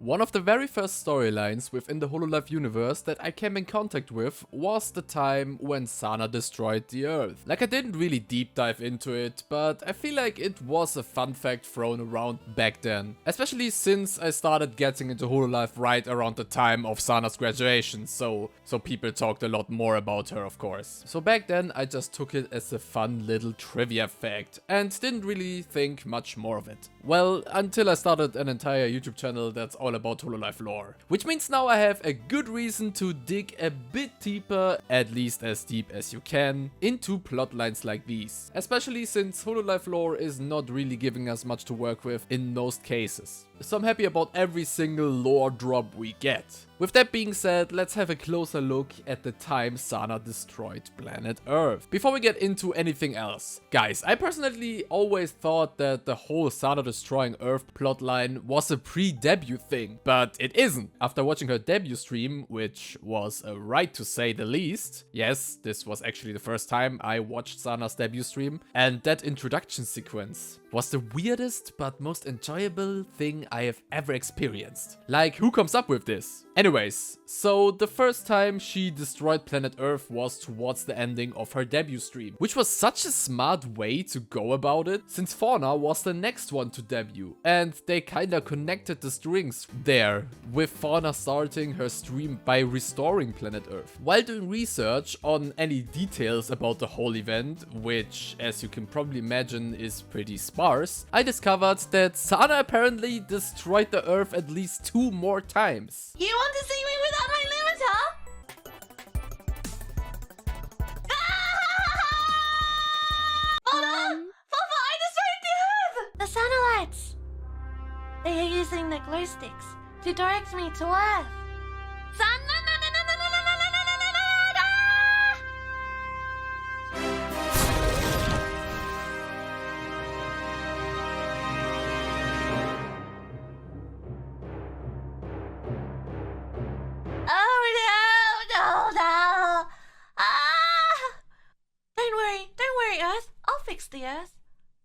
One of the very first storylines within the Hololive universe that I came in contact with was the time when Sana destroyed the Earth. Like, I didn't really deep dive into it, but I feel like it was a fun fact thrown around back then. Especially since I started getting into Hololive right around the time of Sana's graduation, so people talked a lot more about her, of course. So back then I just took it as a fun little trivia fact and didn't really think much more of it. Well, until I started an entire YouTube channel that's all about Hololive lore. Which means now I have a good reason to dig a bit deeper, at least as deep as you can, into plotlines like these. Especially since Hololive lore is not really giving us much to work with in most cases. So I'm happy about every single lore drop we get. With that being said, let's have a closer look at the time Sana destroyed planet Earth. Before we get into anything else, guys, I personally always thought that the whole Sana destroying Earth plotline was a pre-debut thing, but it isn't. After watching her debut stream, which was a right to say the least, yes, this was actually the first time I watched Sana's debut stream, and that introduction sequence was the weirdest but most enjoyable thing I have ever experienced. Like, who comes up with this? Anyways, so the first time she destroyed planet Earth was towards the ending of her debut stream, which was such a smart way to go about it, since Fauna was the next one to debut, and they kinda connected the strings there, with Fauna starting her stream by restoring planet Earth. While doing research on any details about the whole event, which as you can probably imagine is pretty sparse, I discovered that Sana apparently destroyed the Earth at least 2 more times. You want to see me without my limiter? Papa, I destroyed the Earth! The satellites! They are using the glow sticks to direct me to Earth. Don't worry, Earth. I'll fix the Earth.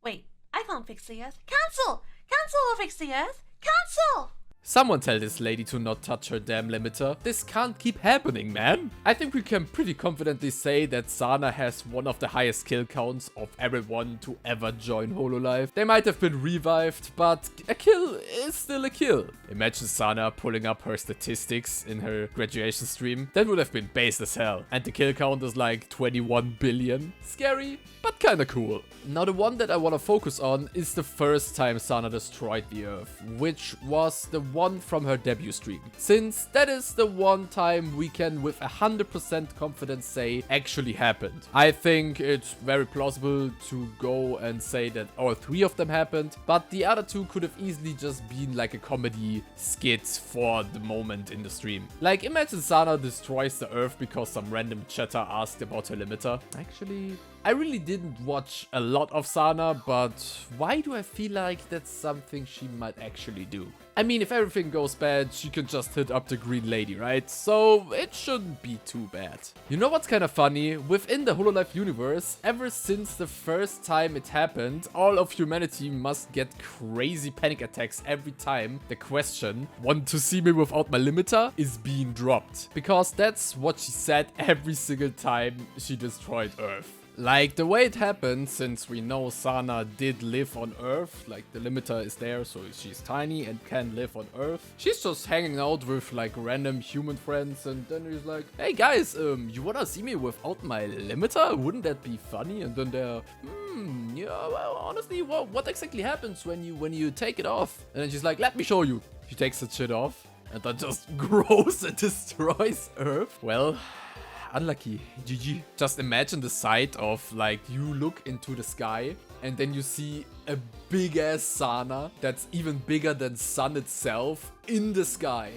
Wait, I can't fix the Earth. Cancel! Cancel will fix the Earth. Cancel! Someone tell this lady to not touch her damn limiter. This can't keep happening, man. I think we can pretty confidently say that Sana has one of the highest kill counts of everyone to ever join Hololive. They might have been revived, but a kill is still a kill. Imagine Sana pulling up her statistics in her graduation stream. That would have been base as hell. And the kill count is like 21 billion. Scary, but kinda cool. Now the one that I wanna focus on is the first time Sana destroyed the Earth, which was the one from her debut stream, since that is the one time we can with 100% confidence say actually happened. I think it's very plausible to go and say that all 3 of them happened, but the other 2 could have easily just been like a comedy skit for the moment in the stream. Like, imagine Sana destroys the Earth because some random chatter asked about her limiter. Actually, I really didn't watch a lot of Sana, but why do I feel like that's something she might actually do? I mean, if everything goes bad, she can just hit up the green lady, right? So it shouldn't be too bad. You know what's kind of funny? Within the Hololive universe, ever since the first time it happened, all of humanity must get crazy panic attacks every time the question, "Want to see me without my limiter?" is being dropped. Because that's what she said every single time she destroyed Earth. Like, the way it happened, since we know Sana did live on Earth, like the limiter is there, so she's tiny and can live on Earth. She's just hanging out with like random human friends, and then he's like, "Hey guys, you wanna see me without my limiter? Wouldn't that be funny?" And then they're, yeah, well, honestly, what exactly happens when you take it off? And then she's like, "Let me show you." She takes that shit off, and then just grows and destroys Earth. Well, unlucky. GG. Just imagine the sight of, like, you look into the sky and then you see a big ass Sana that's even bigger than sun itself in the sky,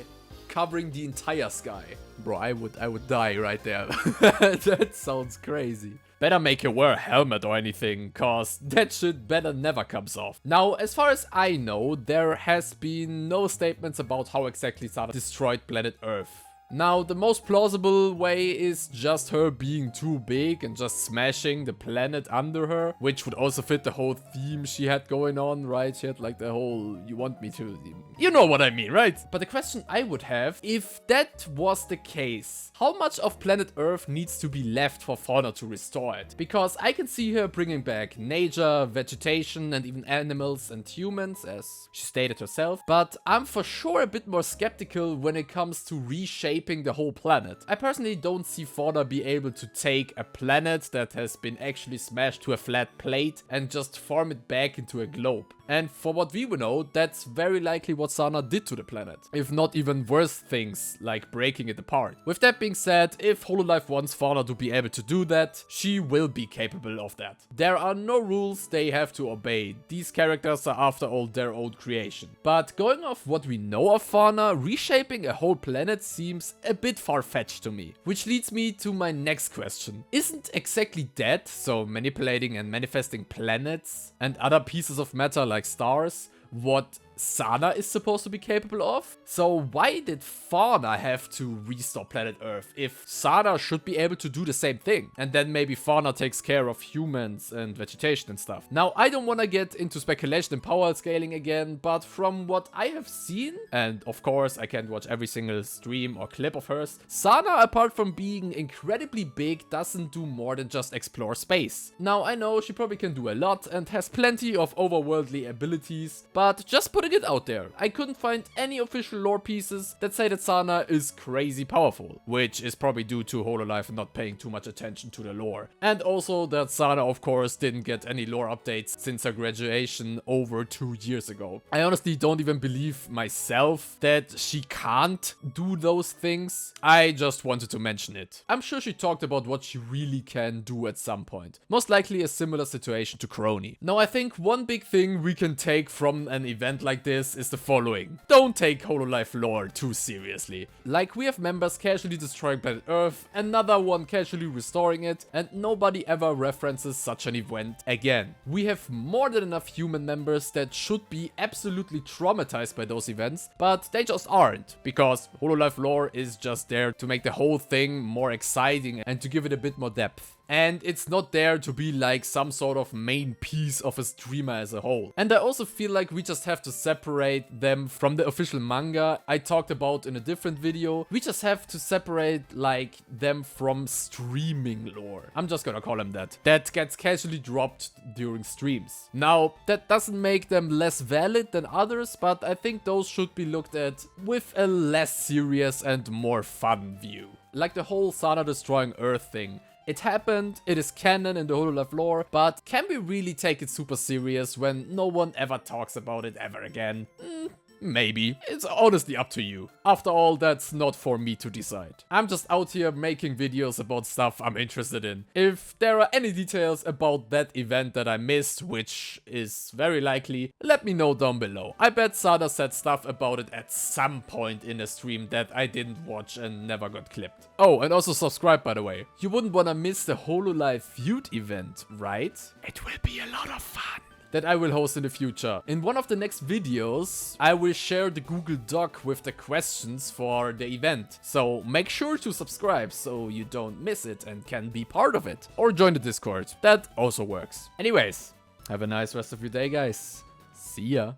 covering the entire sky. Bro, I would die right there. That sounds crazy. Better make her wear a helmet or anything, cause that shit better never comes off. Now, as far as I know, there has been no statements about how exactly Sana destroyed planet Earth. Now, the most plausible way is just her being too big and just smashing the planet under her, which would also fit the whole theme she had going on, right? She had like the whole, you want me to, you know what I mean, right? But the question I would have, if that was the case, how much of planet Earth needs to be left for fauna to restore it? Because I can see her bringing back nature, vegetation, and even animals and humans, as she stated herself, but I'm for sure a bit more skeptical when it comes to reshaping the whole planet. I personally don't see fauna be able to take a planet that has been actually smashed to a flat plate and just form it back into a globe. And for what we know, that's very likely what Sana did to the planet, if not even worse things, like breaking it apart. With that being said, if Hololive wants fauna to be able to do that, she will be capable of that. There are no rules they have to obey. These characters are after all their own creation. But going off what we know of fauna, reshaping a whole planet seems a bit far-fetched to me. Which leads me to my next question. Isn't exactly that, so manipulating and manifesting planets and other pieces of matter like stars, what Sana is supposed to be capable of? So why did fauna have to restore planet Earth if Sana should be able to do the same thing? And then maybe fauna takes care of humans and vegetation and stuff. Now, I don't want to get into speculation and power scaling again, but from what I have seen, and of course I can't watch every single stream or clip of hers, Sana, apart from being incredibly big, doesn't do more than just explore space. Now, I know she probably can do a lot and has plenty of overworldly abilities, but just putting it out there, I couldn't find any official lore pieces that say that Sana is crazy powerful, which is probably due to Hololive not paying too much attention to the lore. And also that Sana, of course, didn't get any lore updates since her graduation over 2 years ago. I honestly don't even believe myself that she can't do those things. I just wanted to mention it. I'm sure she talked about what she really can do at some point. Most likely a similar situation to Crony. Now, I think one big thing we can take from an event like this is the following. Don't take Hololive lore too seriously. Like, we have members casually destroying planet Earth, another one casually restoring it, and nobody ever references such an event again. We have more than enough human members that should be absolutely traumatized by those events, but they just aren't, because Hololive lore is just there to make the whole thing more exciting and to give it a bit more depth. And it's not there to be like some sort of main piece of a streamer as a whole. And I also feel like we just have to separate them from the official manga I talked about in a different video. We just have to separate like them from streaming lore. I'm just gonna call them that. That gets casually dropped during streams. Now, that doesn't make them less valid than others, but I think those should be looked at with a less serious and more fun view. Like the whole Sana destroying Earth thing. It happened, it is canon in the Hololive lore, but can we really take it super serious when no one ever talks about it ever again? Maybe. It's honestly up to you. After all, that's not for me to decide. I'm just out here making videos about stuff I'm interested in. If there are any details about that event that I missed, which is very likely, let me know down below. I bet Sada said stuff about it at some point in a stream that I didn't watch and never got clipped. Oh, and also subscribe, by the way. You wouldn't wanna miss the Hololive Feud event, right? It will be a lot of fun. That I will host in the future. In one of the next videos, I will share the Google Doc with the questions for the event. So make sure to subscribe so you don't miss it and can be part of it. Or join the Discord. That also works. Anyways, have a nice rest of your day, guys. See ya.